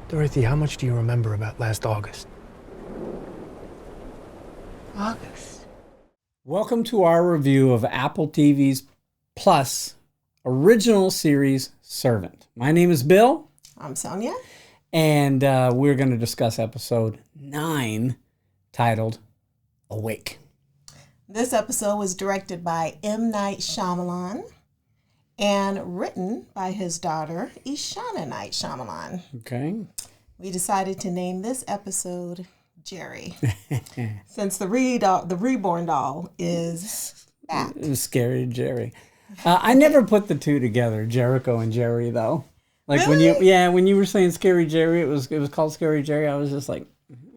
Dorothy, how much do you remember about last August? August. Welcome to our review of Apple TV's Plus original series, Servant. My name is Bill. I'm Sonia. And we're going to discuss episode 9, titled Awake. This episode was directed by Night Shyamalan and written by his daughter, Ishana Night Shyamalan. Okay. We decided to name this episode Jerry, since the reborn doll is back. Scary Jerry. I never put the two together, Jericho and Jerry, though. Like really? when you were saying Scary Jerry, it was called Scary Jerry. I was just like,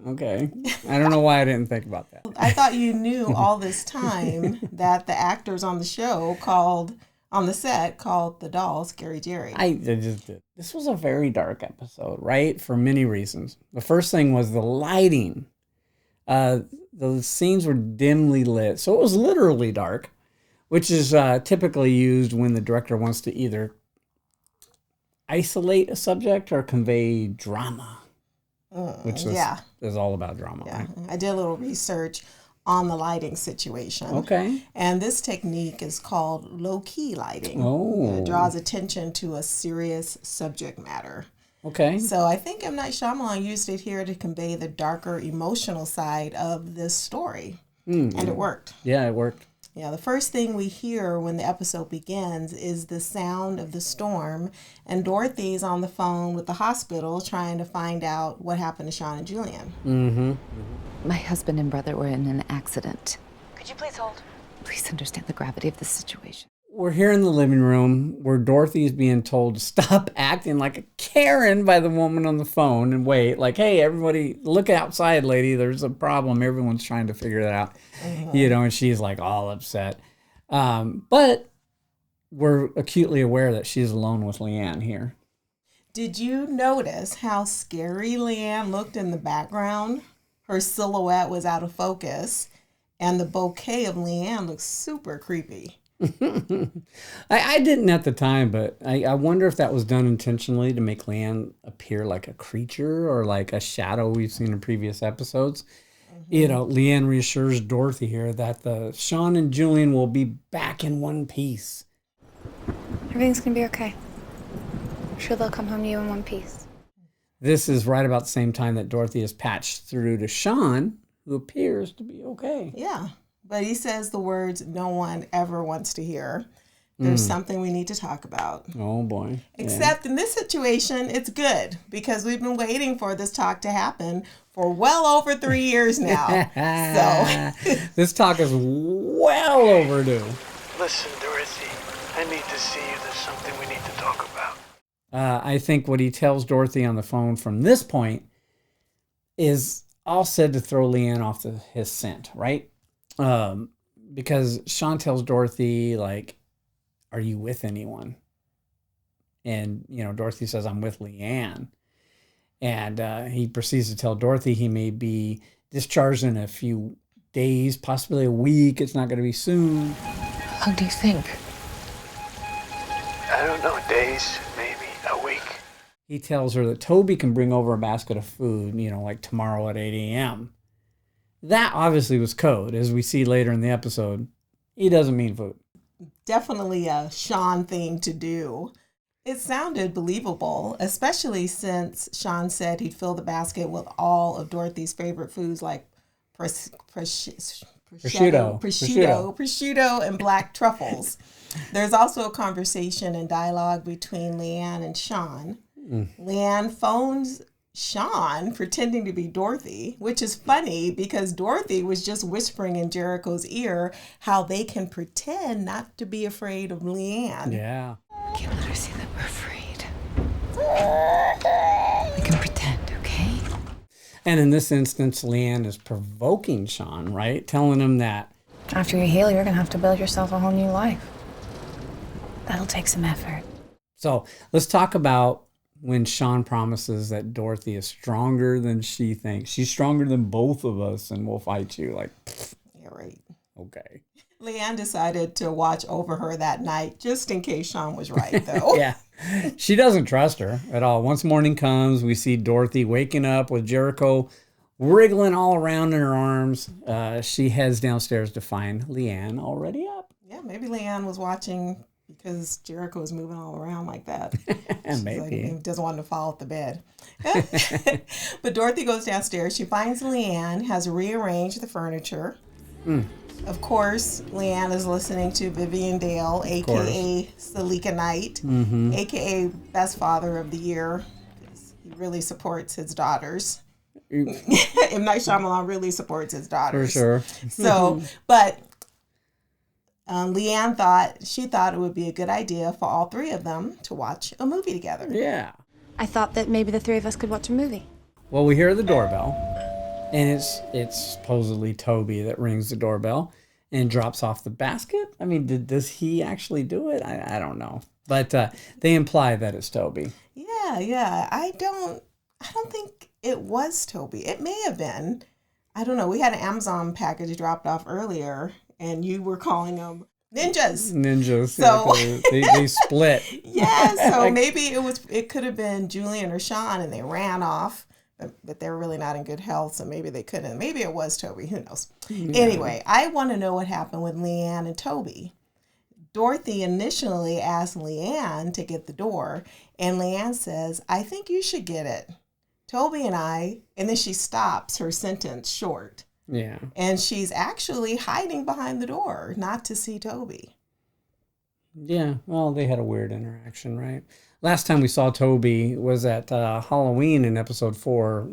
okay. I don't know why I didn't think about that. I thought you knew all this time that the actors on the show called the doll Scary Jerry. I just did. This was a very dark episode, right? For many reasons. The first thing was the lighting. The scenes were dimly lit, so it was literally dark, which is typically used when the director wants to either isolate a subject or convey drama, which is all about drama. Yeah, right? I did a little research on the lighting situation. Okay. And this technique is called low-key lighting. Oh. It draws attention to a serious subject matter. Okay. So I think M. Night Shyamalan used it here to convey the darker emotional side of this story. And it worked. Yeah, it worked. Yeah, the first thing we hear when the episode begins is the sound of the storm, and Dorothy's on the phone with the hospital trying to find out what happened to Sean and Julian. Mm-hmm. My husband and brother were in an accident. Could you please hold? Please understand the gravity of the situation. We're here in the living room where Dorothy's being told to stop acting like a Karen by the woman on the phone and wait. Like, hey, everybody, look outside, lady. There's a problem. Everyone's trying to figure that out. Mm-hmm. And she's like all upset. But we're acutely aware that she's alone with Leanne here. Did you notice how scary Leanne looked in the background? Her silhouette was out of focus, and the bouquet of Leanne looked super creepy. I didn't at the time, but I wonder if that was done intentionally to make Leanne appear like a creature or like a shadow we've seen in previous episodes. Mm-hmm. Leanne reassures Dorothy here that the Sean and Julian will be back in one piece. Everything's gonna be okay. I'm sure they'll come home to you in one piece. This is right about the same time that Dorothy is patched through to Sean, who appears to be okay. Yeah. But he says the words no one ever wants to hear. There's something we need to talk about. Oh, boy. Except in this situation, it's good because we've been waiting for this talk to happen for well over 3 years now. So this talk is well overdue. Listen, Dorothy, I need to see you. There's something we need to talk about. I think what he tells Dorothy on the phone from this point is all said to throw Leanne off his scent, right? Because Sean tells Dorothy, like, are you with anyone? And, Dorothy says, I'm with Leanne. And he proceeds to tell Dorothy he may be discharged in a few days, possibly a week. It's not going to be soon. How long do you think? I don't know, days, maybe a week. He tells her that Toby can bring over a basket of food, like tomorrow at 8 a.m. That obviously was code, as we see later in the episode. He doesn't mean food. Definitely a Sean thing to do. It sounded believable, especially since Sean said he'd fill the basket with all of Dorothy's favorite foods like prosciutto, and black truffles. There's also a conversation and dialogue between Leanne and Sean. Leanne phones Sean pretending to be Dorothy, which is funny because Dorothy was just whispering in Jericho's ear how they can pretend not to be afraid of Leanne. Yeah. Can't let her see that we're afraid. We can pretend, okay? And in this instance, Leanne is provoking Sean, right? Telling him that After you heal, you're gonna have to build yourself a whole new life. That'll take some effort. So let's talk about when Sean promises that Dorothy is stronger than she thinks. She's stronger than both of us and we'll fight you. Like, Yeah, right. okay. Leanne decided to watch over her that night, just in case Sean was right, though. Yeah. She doesn't trust her at all. Once morning comes, we see Dorothy waking up with Jericho wriggling all around in her arms. She heads downstairs to find Leanne already up. Yeah, maybe Leanne was watching because Jericho was moving all around like that. Maybe. Like, doesn't want to fall off the bed. But Dorothy goes downstairs. She finds Leanne, has rearranged the furniture. Of course, Leanne is listening to Vivian Dale, a.k.a. Salika Knight, a.k.a. Best Father of the Year. He really supports his daughters. M. Night Shyamalan really supports his daughters. For sure. So, but Leanne thought it would be a good idea for all three of them to watch a movie together. Yeah. I thought that maybe the three of us could watch a movie. Well, we hear the doorbell, and it's supposedly Toby that rings the doorbell and drops off the basket. I mean, does he actually do it? I don't know. But they imply that it's Toby. Yeah. I don't think it was Toby. It may have been. I don't know. We had an Amazon package dropped off earlier, and you were calling them ninjas. So they split. Yeah, so maybe it could have been Julian or Sean, and they ran off, but they're really not in good health, so maybe they couldn't. Maybe it was Toby. Who knows? Yeah. Anyway, I want to know what happened with Leanne and Toby. Dorothy initially asked Leanne to get the door, and Leanne says, "I think you should get it. Toby and I," and then she stops her sentence short. Yeah. And she's actually hiding behind the door, not to see Toby. Yeah, well, they had a weird interaction, right? Last time we saw Toby was at Halloween in episode 4,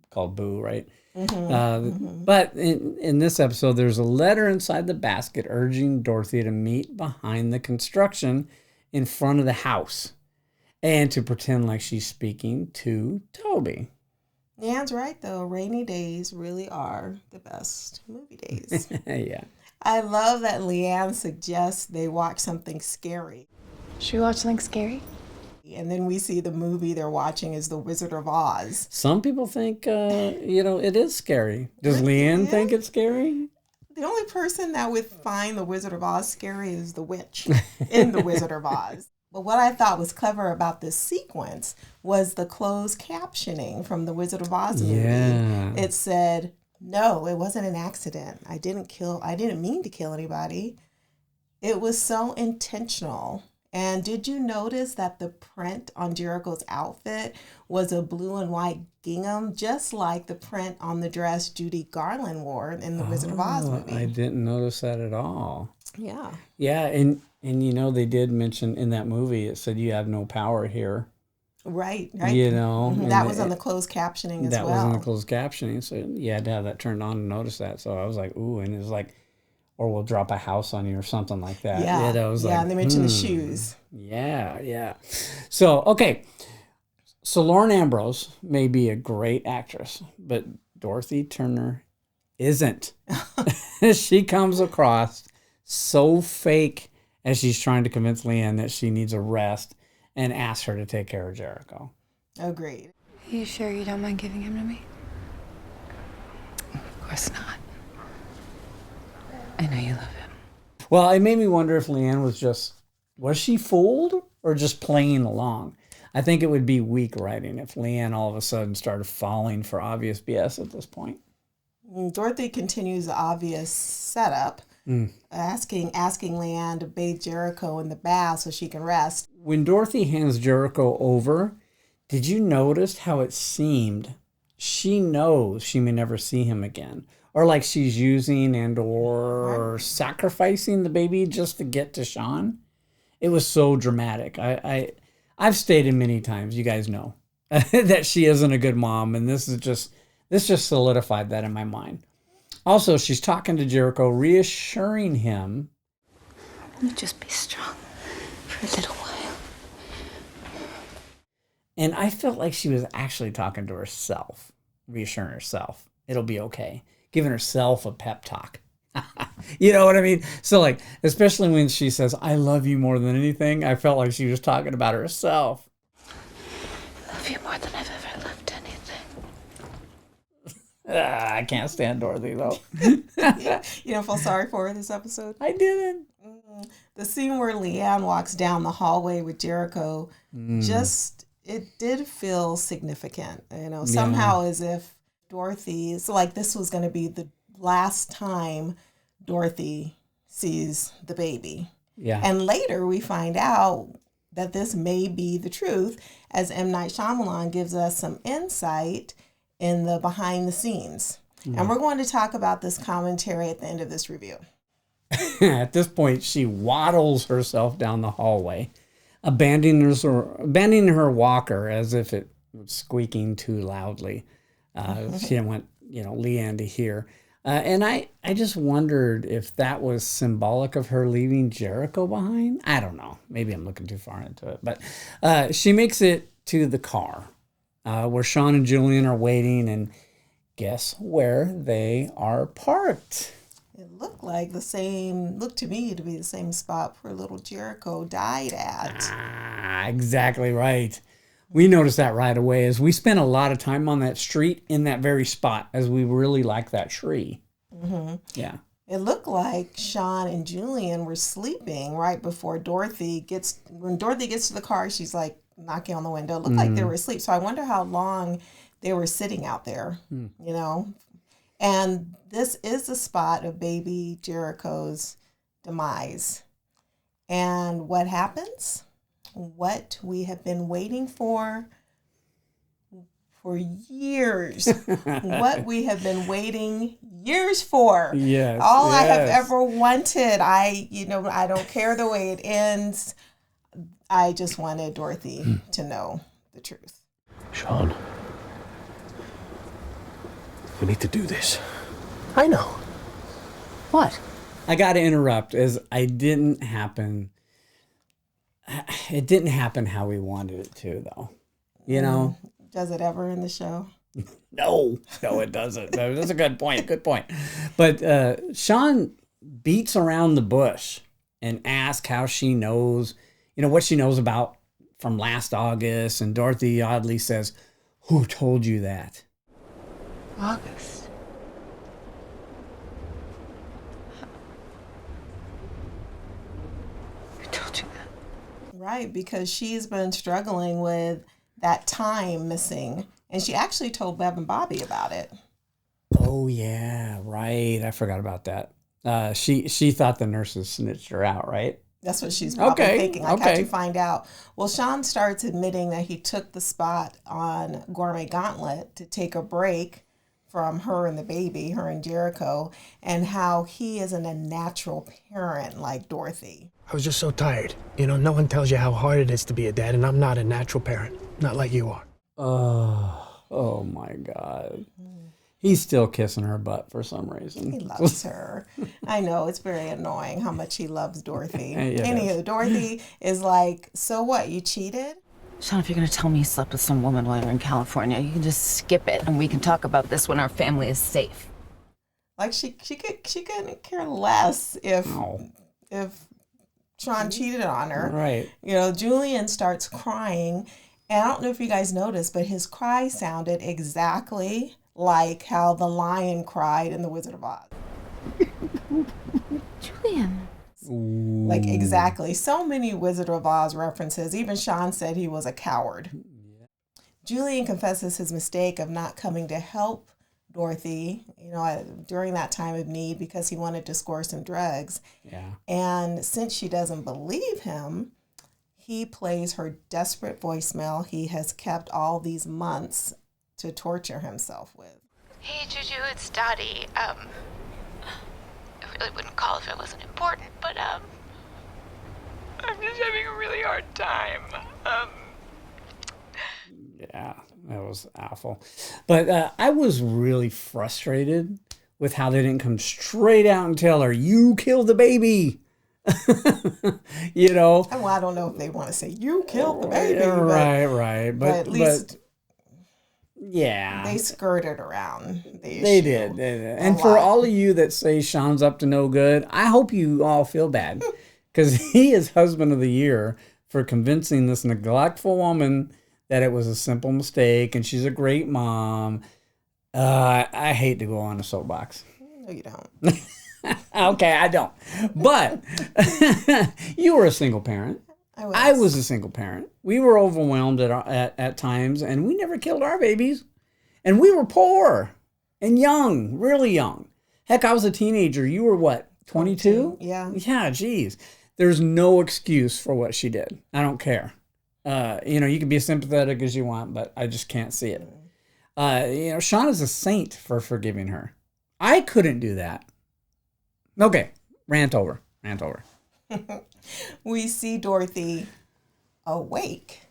called Boo, right? But in this episode, there's a letter inside the basket urging Dorothy to meet behind the construction in front of the house and to pretend like she's speaking to Toby. Leanne's right, though. Rainy days really are the best movie days. Yeah. I love that Leanne suggests they watch something scary. Should we watch something scary? And then we see the movie they're watching is The Wizard of Oz. Some people think, it is scary. Does Leanne think it's scary? The only person that would find The Wizard of Oz scary is the witch in The Wizard of Oz. But what I thought was clever about this sequence was the closed captioning from the Wizard of Oz movie. Yeah. It said, "No, it wasn't an accident. I didn't mean to kill anybody. It was so intentional." And did you notice that the print on Jericho's outfit was a blue and white gingham, just like the print on the dress Judy Garland wore in the Wizard of Oz movie? I didn't notice that at all. Yeah. Yeah, and they did mention in that movie, it said you have no power here. Right. That was on the closed captioning as well. That was on the closed captioning, so you had to have that turned on to notice that. So I was like, ooh, and it was like, or we'll drop a house on you or something like that. Yeah, and they mentioned the shoes. Yeah. So, okay. So Lauren Ambrose may be a great actress, but Dorothy Turner isn't. She comes across so fake as she's trying to convince Leanne that she needs a rest and asks her to take care of Jericho. Agreed. Are you sure you don't mind giving him to me? Of course not. I know you love him. Well, it made me wonder if Leanne was she fooled or just playing along? I think it would be weak writing if Leanne all of a sudden started falling for obvious BS at this point. Dorothy continues the obvious setup, asking Leanne to bathe Jericho in the bath so she can rest. When Dorothy hands Jericho over, did you notice how it seemed she knows she may never see him again? Or like she's using or sacrificing the baby just to get to Sean? It was so dramatic. I've stated many times, you guys know, that she isn't a good mom, and this just solidified that in my mind. Also, she's talking to Jericho, reassuring him. You just be strong for a little while. And I felt like she was actually talking to herself, reassuring herself. It'll be okay. Giving herself a pep talk. You know what I mean? So like, especially when she says, "I love you more than anything," I felt like she was talking about herself. I love you more than I've ever loved I can't stand Dorothy, though. You don't feel sorry for her this episode? I didn't. The scene where Leanne walks down the hallway with Jericho, it did feel significant. Somehow as if Dorothy, like this was going to be the last time Dorothy sees the baby. Yeah. And later we find out that this may be the truth as M. Night Shyamalan gives us some insight in the behind the scenes. And we're going to talk about this commentary at the end of this review. At this point, she waddles herself down the hallway, abandoning her walker as if it was squeaking too loudly. She didn't want, Leanne to hear. And I just wondered if that was symbolic of her leaving Jericho behind. I don't know. Maybe I'm looking too far into it. But she makes it to the car where Sean and Julian are waiting. And guess where they are parked? It looked to me to be the same spot where little Jericho died at. Exactly right. We noticed that right away as we spent a lot of time on that street in that very spot as we really like that tree. Mm-hmm. Yeah. It looked like Sean and Julian were sleeping right before when Dorothy gets to the car, she's like knocking on the window. It looked like they were asleep. So I wonder how long they were sitting out there, And this is the spot of baby Jericho's demise. And what happens? What we have been waiting for years. What we have been waiting years for. Yes. All I have ever wanted. I don't care the way it ends. I just wanted Dorothy to know the truth. Sean, we need to do this. I know. What? I got to interrupt as it didn't happen how we wanted it to, though. Does it ever in the show? No, it doesn't. That's a good point. But Sean beats around the bush and asks how she knows, what she knows about from last August. And Dorothy oddly says, "Who told you that?" August. Who told you that? Right, because she's been struggling with that time missing. And she actually told Bev and Bobby about it. Oh, yeah, right. I forgot about that. She thought the nurses snitched her out, right? That's what she's probably thinking. How'd you find out? Well, Sean starts admitting that he took the spot on Gourmet Gauntlet to take a break from her and the baby, her and Jericho, and how he isn't a natural parent like Dorothy. I was just so tired. No one tells you how hard it is to be a dad, and I'm not a natural parent. Not like you are. Oh my God. He's still kissing her butt for some reason. He loves her. I know, it's very annoying how much he loves Dorothy. Anywho, Dorothy is like, so what, you cheated? Sean, if you're going to tell me you slept with some woman while you're in California, you can just skip it and we can talk about this when our family is safe. Like she couldn't care less if Sean cheated on her. Right. Julian starts crying. And I don't know if you guys noticed, but his cry sounded exactly like how the lion cried in The Wizard of Oz. Julian. Like exactly. So many Wizard of Oz references. Even Sean said he was a coward. Yeah. Julian confesses his mistake of not coming to help Dorothy, during that time of need because he wanted to score some drugs. Yeah. And since she doesn't believe him, he plays her desperate voicemail he has kept all these months to torture himself with. Hey, Juju, it's Dottie. I really wouldn't call if it wasn't important, but, I'm just having a really hard time. Yeah, that was awful. But I was really frustrated with how they didn't come straight out and tell her, "You killed the baby." Well, I don't know if they want to say you killed the baby. Right. But at least yeah, they skirted around the issue. They did. And for all of you that say Sean's up to no good, I hope you all feel bad because he is husband of the year for convincing this neglectful woman that it was a simple mistake and she's a great mom. I hate to go on a soapbox. No, you don't. Okay, I don't. But you were a single parent. I was a single parent. We were overwhelmed at times, and we never killed our babies. And we were poor and young, really young. Heck, I was a teenager. You were what, 22? Yeah. Yeah, geez. There's no excuse for what she did. I don't care. You can be as sympathetic as you want, but I just can't see it. Sean is a saint for forgiving her. I couldn't do that. Okay, rant over. We see Dorothy awake.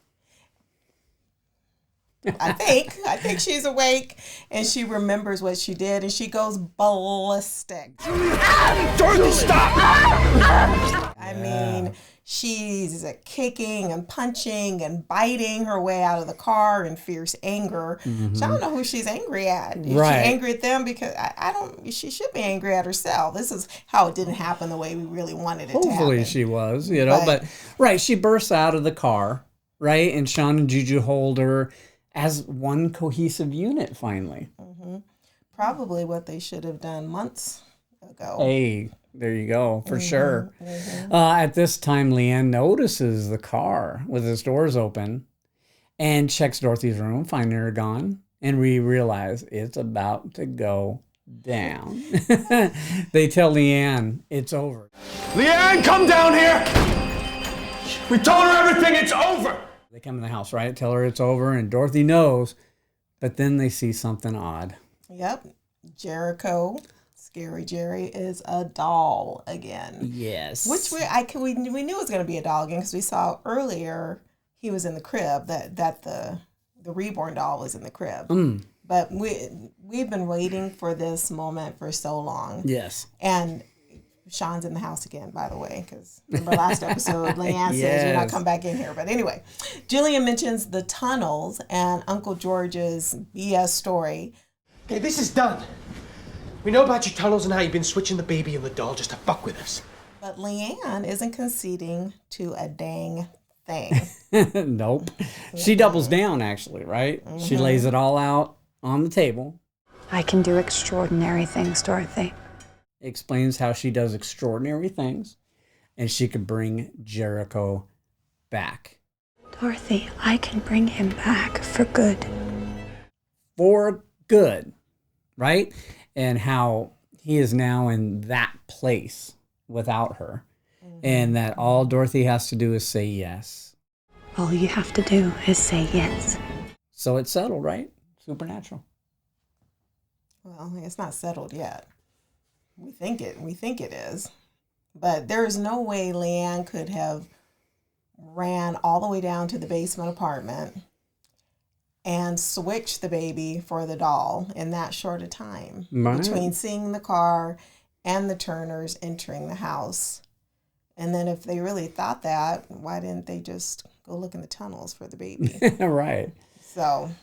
I think she's awake, and she remembers what she did, and she goes ballistic. Dorothy, stop! I mean, she's kicking and punching and biting her way out of the car in fierce anger. Mm-hmm. So I don't know who she's angry at. Is Right. she angry at them? Because I don't. She should be angry at herself. This is how it didn't happen the way we really wanted it to happen. Hopefully she was, but right, she bursts out of the car, right? And Sean and Juju hold her as one cohesive unit finally. Probably what they should have done months ago. Hey, there you go, for sure. At this time, Leanne notices the car with its doors open and checks Dorothy's room, finding her gone. And we realize it's about to go down. They tell Leanne it's over. Leanne, come down here! We told her everything, it's over! They come in the house, right? Tell her it's over, and Dorothy knows. But then they see something odd. Yep. Jericho, Scary Jerry, is a doll again. Yes. Which we knew it was going to be a doll again because we saw earlier he was in the crib, that the reborn doll was in the crib. But we've been waiting for this moment for so long. Yes. And Sean's in the house again, by the way, because remember last episode, Leanne says you're not come back in here. But anyway, Julian mentions the tunnels and Uncle George's BS story. Okay, this is done. We know about your tunnels and how you've been switching the baby and the doll just to fuck with us. But Leanne isn't conceding to a dang thing. Nope. She doubles down, actually, right? She lays it all out on the table. I can do extraordinary things, Dorothy. Explains how she does extraordinary things, and she could bring Jericho back. Dorothy, I can bring him back for good. For good, right? And how he is now in that place without her. And that all Dorothy has to do is say yes. All you have to do is say yes. So it's settled, right? Supernatural. Well, it's not settled yet. We think it is. But there is no way Leanne could have ran all the way down to the basement apartment and switched the baby for the doll in that short a time. Right. Between seeing the car and the Turners entering the house. And then if they really thought that, why didn't they just go look in the tunnels for the baby? Right.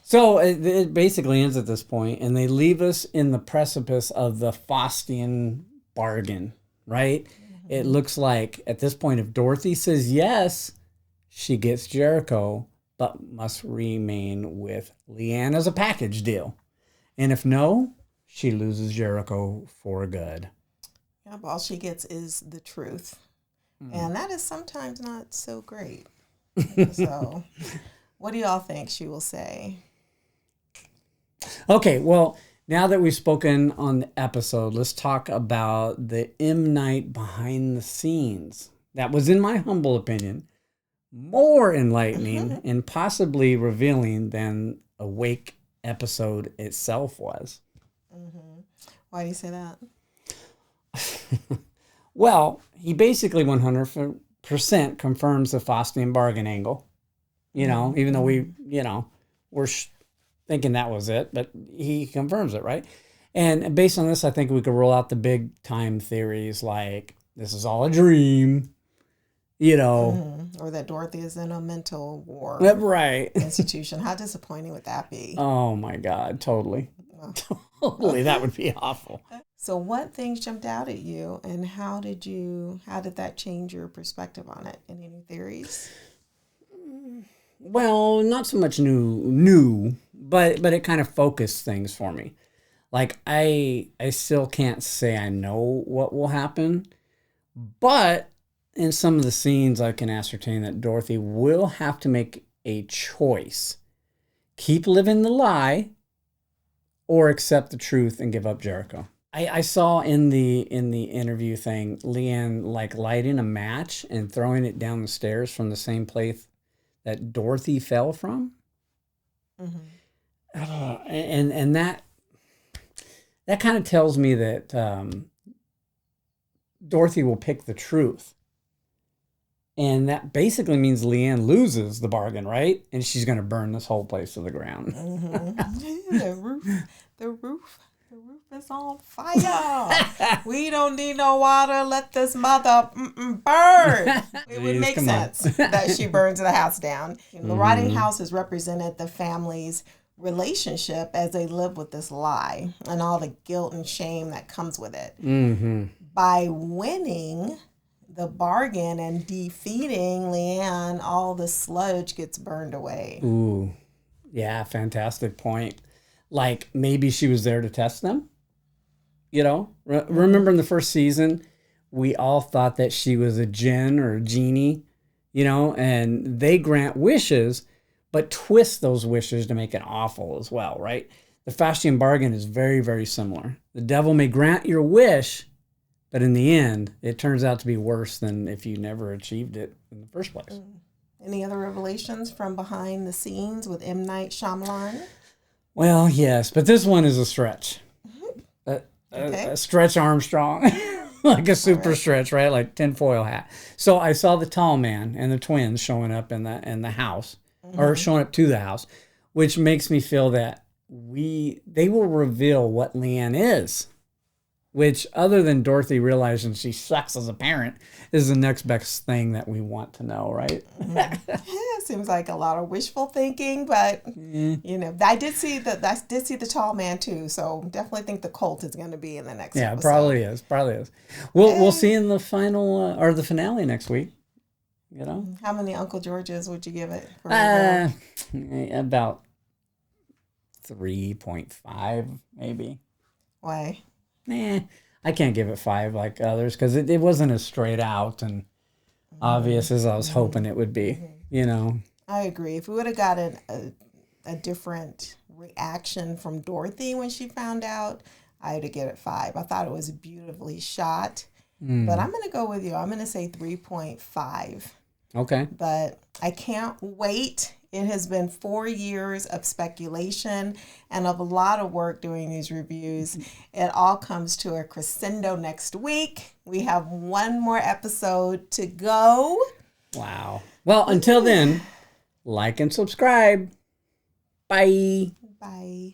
So it basically ends at this point, and they leave us in the precipice of the Faustian bargain, right? It looks like at this point, if Dorothy says yes, she gets Jericho, but must remain with Leanne as a package deal. And if no, she loses Jericho for good. yeah, all she gets is the truth. And that is sometimes not so great. So what do y'all think she will say? Okay, well, now that we've spoken on the episode, let's talk about the M. Night behind the scenes. That was, in my humble opinion, more enlightening and possibly revealing than Awake episode itself was. Why do you say that? Well, he basically 100% confirms the Faustian bargain angle. You know, even though we're thinking that was it, but he confirms it, right? And based on this, I think we could roll out the big time theories like this is all a dream, Or that Dorothy is in a mental ward right? institution. How disappointing would that be? Oh my God, totally. Totally, that would be awful. So what things jumped out at you, and how did that change your perspective on it? Any new theories? Well, not so much new, but it kind of focused things for me. Like, I still can't say I know what will happen, but in some of the scenes, I can ascertain that Dorothy will have to make a choice. Keep living the lie or accept the truth and give up Jericho. I saw in the interview thing, Leanne like lighting a match and throwing it down the stairs from the same place that Dorothy fell from. And that kind of tells me that Dorothy will pick the truth. And that basically means Leanne loses the bargain, right? And she's going to burn this whole place to the ground. The roof is on fire. We don't need no water. Let this mother burn. It would make sense that she burns the house down. The rotting house has represented the family's relationship as they live with this lie and all the guilt and shame that comes with it. By winning the bargain and defeating Leanne, all the sludge gets burned away. Ooh, yeah, fantastic point. Like, maybe she was there to test them. You know, remember in the first season, we all thought that she was a djinn or a genie, you know, and they grant wishes, but twist those wishes to make it awful as well, right? The Faustian bargain is very, very similar. The devil may grant your wish, but in the end, it turns out to be worse than if you never achieved it in the first place. Any other revelations from behind the scenes with M. Night Shyamalan? Well, yes, but this one is a stretch. A stretch Armstrong, like a super stretch, right? Like tinfoil hat. So I saw the tall man and the twins showing up in the house, or showing up to the house, which makes me feel that they will reveal what Leanne is, which, other than Dorothy realizing she sucks as a parent, is the next best thing that we want to know, right? Seems like a lot of wishful thinking, but you know, I did see the tall man too, so definitely think the cult is going to be in the next episode. Probably is. We'll see in the final or the finale next week. You know, how many Uncle Georges would you give it? For about 3.5, maybe. Why? I can't give it 5 like others because it wasn't as straight out and obvious as I was hoping it would be. You know, I agree. If we would have gotten a different reaction from Dorothy when she found out, I'd have given it 5. I thought it was beautifully shot, but I'm going to go with you. I'm going to say 3.5. Okay. But I can't wait. It has been 4 years of speculation and of a lot of work doing these reviews. It all comes to a crescendo next week. We have one more episode to go. Wow. Well, until then, like and subscribe. Bye. Bye.